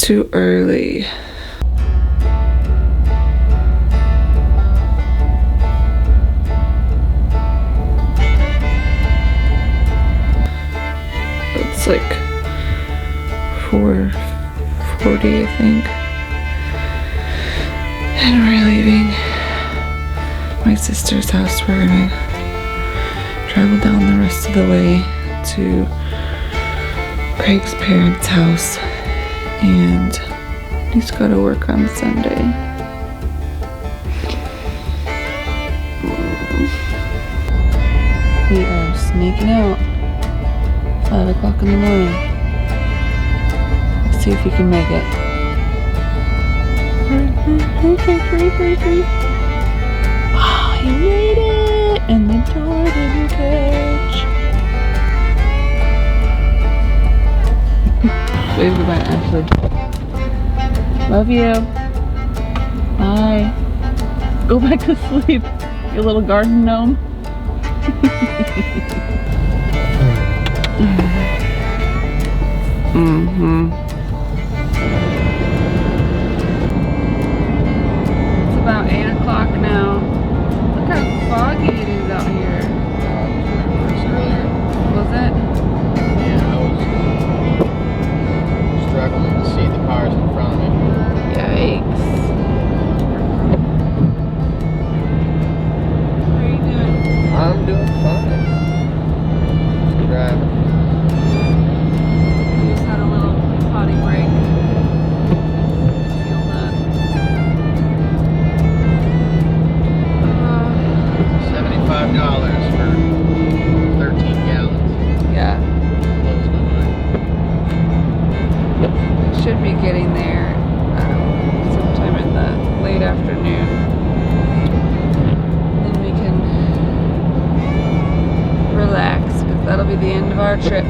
too early. It's like 4:40, I think. And we're leaving my sister's house. We're gonna travel down the rest of the way to Kraig's parents' house, and he's got to work on Sunday. We are sneaking out 5 o'clock in the morning. Let's see if we can make it. Hurry. Oh, you made it! And the door didn't catch. Wave goodbye, Ashley. Love you. Bye. Go back to sleep, you little garden gnome. It's about 8 o'clock now. Look how foggy it is out here. Earlier. Was it? Yeah, I was struggling to see the cars in front of me. Yikes. How are you doing? I'm doing fine. Just driving. We just had a little potty break. Feel that. $75 for 13 gallons. Yeah. Blows my mind. Should be getting there sometime in the late afternoon. Then we can relax, because that'll be the end of our trip.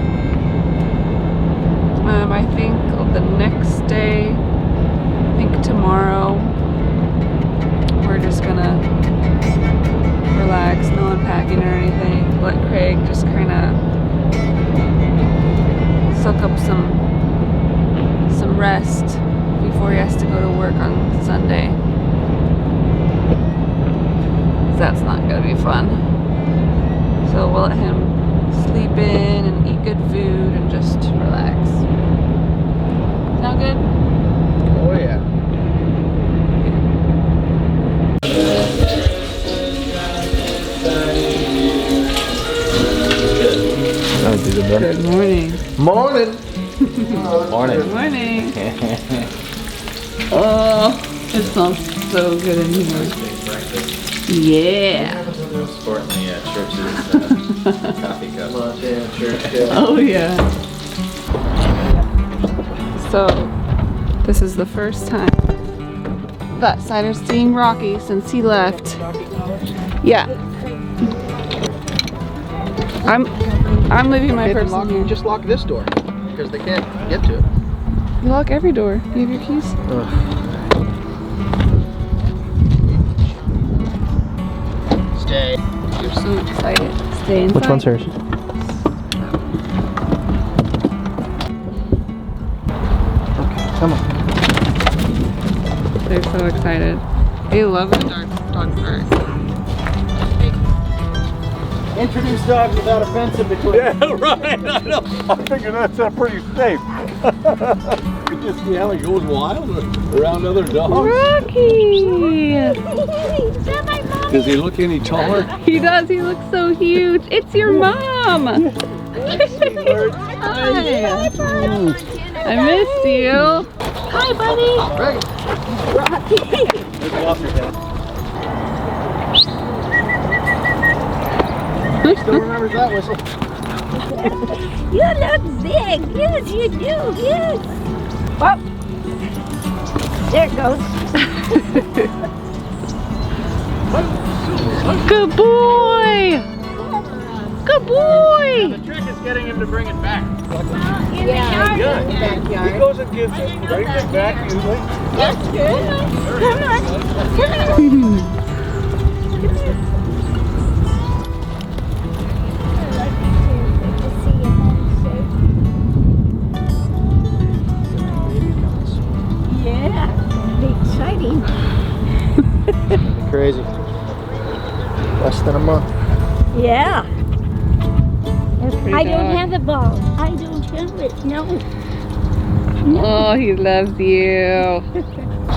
I think the next day, I think tomorrow, we're just gonna relax, no unpacking or anything. Let Kraig just kind of suck up some rest before he has to go to work on Sunday. 'Cause that's not gonna be fun. So we'll let him sleep in and eat good food and just relax. Sound good? Oh yeah. Good morning. Morning. Morning. Good morning. Oh, it smells so good in here. Yeah. Sporting the church's coffee cup. Montana church. Oh yeah. So, this is the first time that Cider's seeing Rocky since he left. Yeah. I'm leaving my purse in here. Just lock this door, because they can't get to it. You lock every door. You have your keys? Stay. You're so excited. Stay inside. Which one's hers? Okay, come on. They're so excited. They love the dog park. Introduce dogs without a fence in between. Yeah, right. I know. I figure that's pretty safe. You just see how he goes wild around other dogs. Rocky! Does he look any taller? He does. He looks so huge. It's your mom. Hi. I missed you. Hi, buddy. Right. Rocky. Let's go off your head. Still remembers that whistle. You look big. Yes, you do. Yes. Well, there it goes. Good boy. Good boy. The trick is getting him to bring it back. In the yard. Good. In the backyard. He goes and gets it, brings it back usually. That's good. Come on. Less than a month. Yeah. Pretty I dog. don't have a ball. I don't have it. No. Oh, he loves you.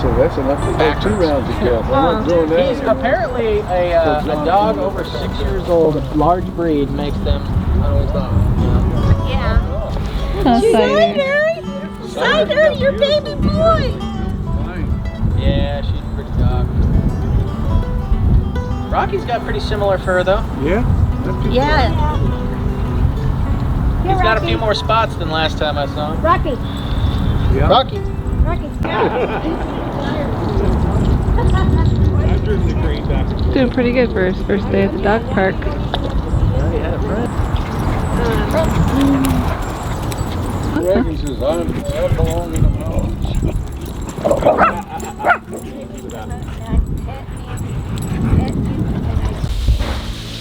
So that's enough to take 2 rounds of calf. I'm not doing that. He's apparently a dog over 6 years old. A large breed makes them an old dog. Yeah. Oh, Cider. Cider, your baby boy. Yeah, she's a pretty dog. Rocky's got pretty similar fur though. Yeah? Yeah. He's got a few more spots than last time I saw him. Rocky. Yeah. Rocky. Rocky. Doing pretty good for his first day at the dog park. Yeah, he had a friend. Kraig says, I belong in the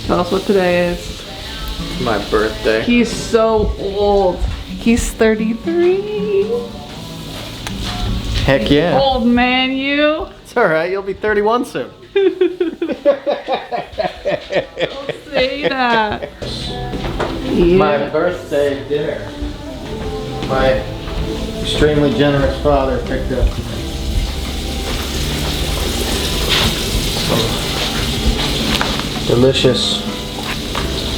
Tell us what today is. It's my birthday. He's so old. He's 33. Heck yeah. Old man, you. It's alright, you'll be 31 soon. Don't say that. My birthday dinner. My extremely generous father picked up some delicious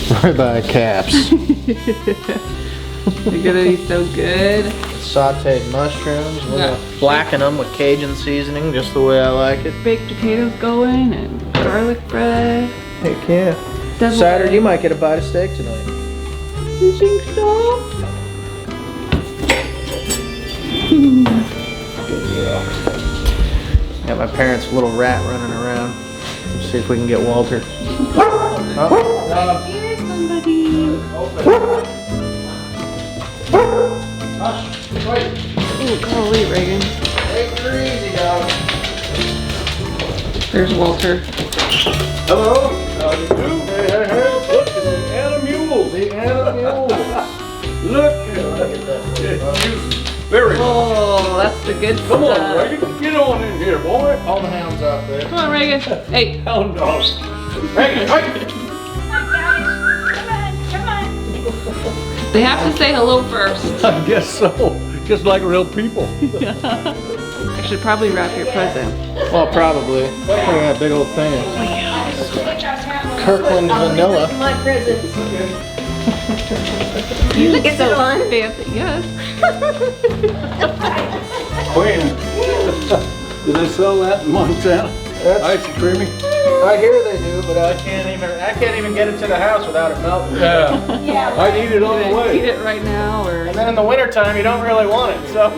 ribeye caps. You're gonna be so good. Sauteed mushrooms. We're Yeah. gonna blacken them with Cajun seasoning, just the way I like it. Baked potatoes going and garlic bread. Heck yeah. Deviled Cider, you eggs. might get a bite of steak tonight. You think so? Got my parents' little rat running around. Let's see if we can get Walter. Here's somebody. Oh, golly, Reagan. Take her easy, dog. There's Walter. Hello. How do you do? Hey, hey, hey. Look, it's the animals. The animals. Look. Very nice. Oh, that's the good Come on, stuff. Reagan. Get on in here, boy. All the hounds out there. Come on, Reagan. Hey. Hound dogs. Reagan, wait. Come on. They have to say hello first. I guess so. Just like real people. I should probably wrap your present. Well, probably. Look at that big old thing. Kirkland vanilla. My presents. You look Is so it on? fancy. Yes. Queen. Do they sell that in Montana? That's, Ice creamy? I hear they do, but I can't even get it to the house without it melting. Yeah. Yeah. I'd eat it on the Eat way. it right now, or And then in the wintertime, you don't really want it, so.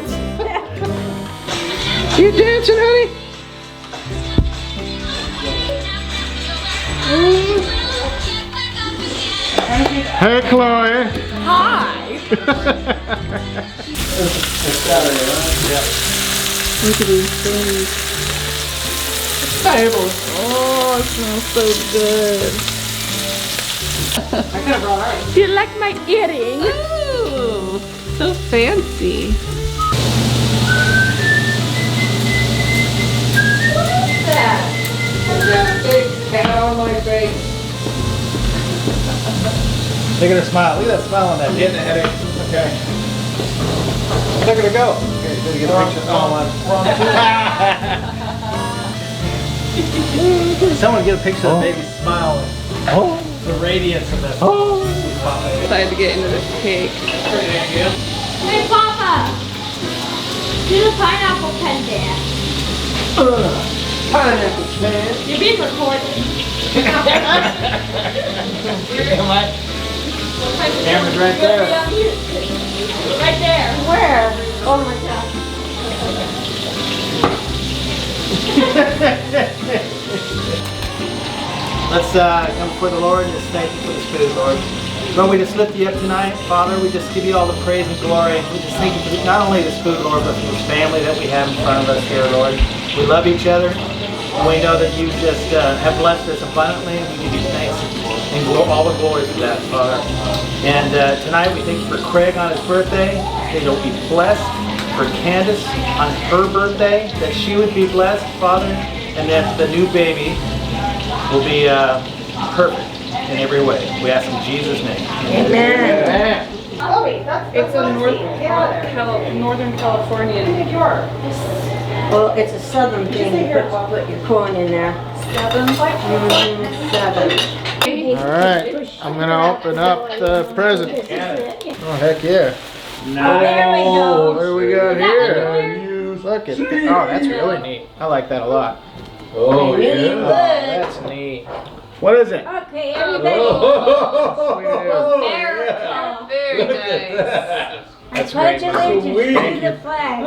You dancing, honey? Hey, Chloe. Hi. look at these things. Oh, it smells so good. Do you like my earring? Ooh, so fancy. Look at her smile. Look at that smile on that. Getting a headache. Okay. Look at her go. Okay, you gotta get a picture. Someone get a picture of the baby's smile. Oh. The radiance of that. Oh. Decided to get into this cake. Hey, Papa. Do the pineapple pen dance. Pineapple pen. You're being recorded. Camera's right there. Right there. Where? Oh my God. Let's come before the Lord and just thank you for this food, Lord. Lord, we just lift you up tonight, Father. We just give you all the praise and glory. We just thank you for not only this food, Lord, but for this family that we have in front of us here, Lord. We love each other. And we know that you just have blessed us abundantly, and we give you thanks and all the glory for that, Father. And tonight we thank you for Kraig on his birthday, that he'll be blessed. For Candace on her birthday, that she would be blessed, Father, and that the new baby will be perfect in every way. We ask in Jesus' name. Amen. It's a Northern California. Well, it's a southern thing. You put your corn in there. Southern. All right, I'm gonna open up the present. Oh heck yeah! There we go. What do we got here? Look at that. Oh, that's really neat. I like that a lot. Oh, Oh, yeah. that's neat. What is it? Okay, everybody. Oh, Very nice. That's Pledge great. allegiance to the flag.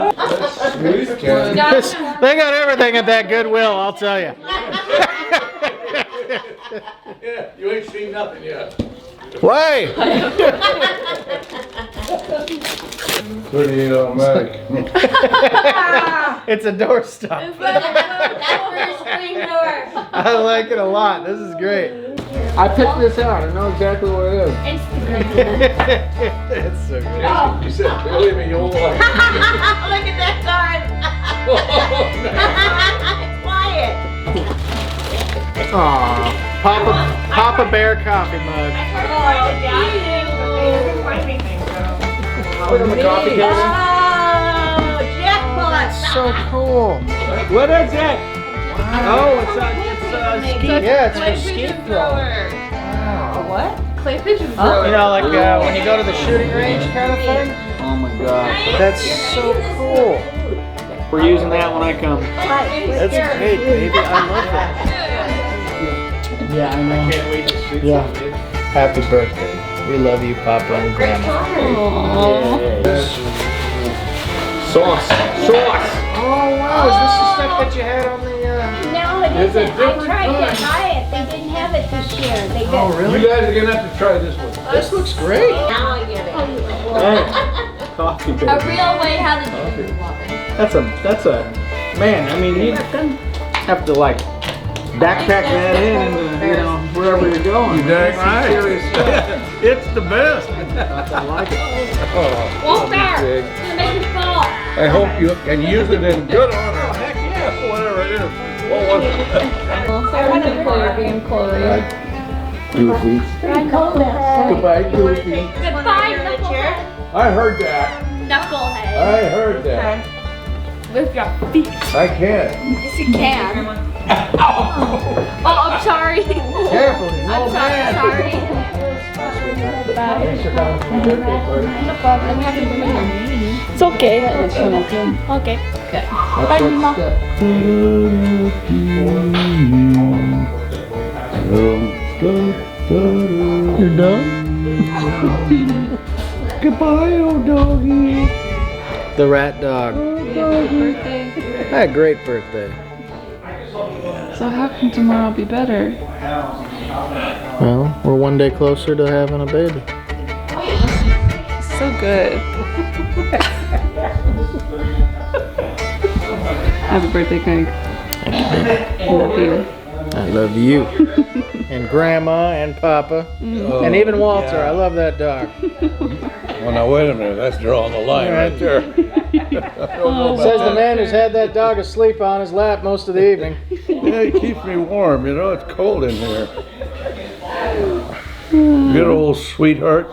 They got everything at that Goodwill, I'll tell you. Yeah, you ain't seen nothing yet. Way! Pretty automatic. It's a doorstop. I like it a lot. This is great. I picked this out. I know exactly what it is. It's so good. You said, believe me, you won't like it. Look at that card. Quiet. Aw, Papa Bear coffee mug. Put in the coffee case. Oh, jackpot. So cool. What is it? Oh, it's ski. Yeah, it's for ski throw. What? Clay pigeon You know, like when you go to the shooting range kind of thing? Oh my God. That's so cool. We're using that when I come. That's great, baby. I love that. Yeah, I know. Can't wait to shoot Yeah. some, dude. Happy birthday. We love you, Papa and Grandma. Sauce. Sauce. Oh, wow. Is this the stuff that you had on the... No, it isn't. I tried to buy it. They didn't have it this year. They did. Oh, really? You guys are gonna have to try this one. This looks great. Now I get it. Coffee, A baby. real way how to do it. That's a, man, I mean, you have to like backpack that in and, you know, wherever you're going. You dang right. Serious stuff. It's the best. I like it. Won't bear. It's gonna make me fall. I hope you can use it in good honor. Heck yeah, whatever it is. What was it? I want to play a game, Chloe. Goofy. Goodbye, Goofy. Goodbye, knucklehead. I heard that. Knucklehead. I heard that. With your feet. I can't. Yes, you can. Oh, I'm sorry. Careful, you I'm old sorry. man. Sorry. It's okay. Okay. Okay. Bye, Mama. You're done? Goodbye, old doggy. The rat dog. Birthday. Had a great birthday. So how can tomorrow be better? Well, we're one day closer to having a baby. So good. Happy birthday, Kraig. I love you. I love you. And Grandma and Papa. And even Walter. I love that dog. Well, now wait a minute. That's drawing the line right there. Says the man who's had that dog asleep on his lap most of the evening. Yeah, it keeps me warm. You know, it's cold in here. Good old sweetheart.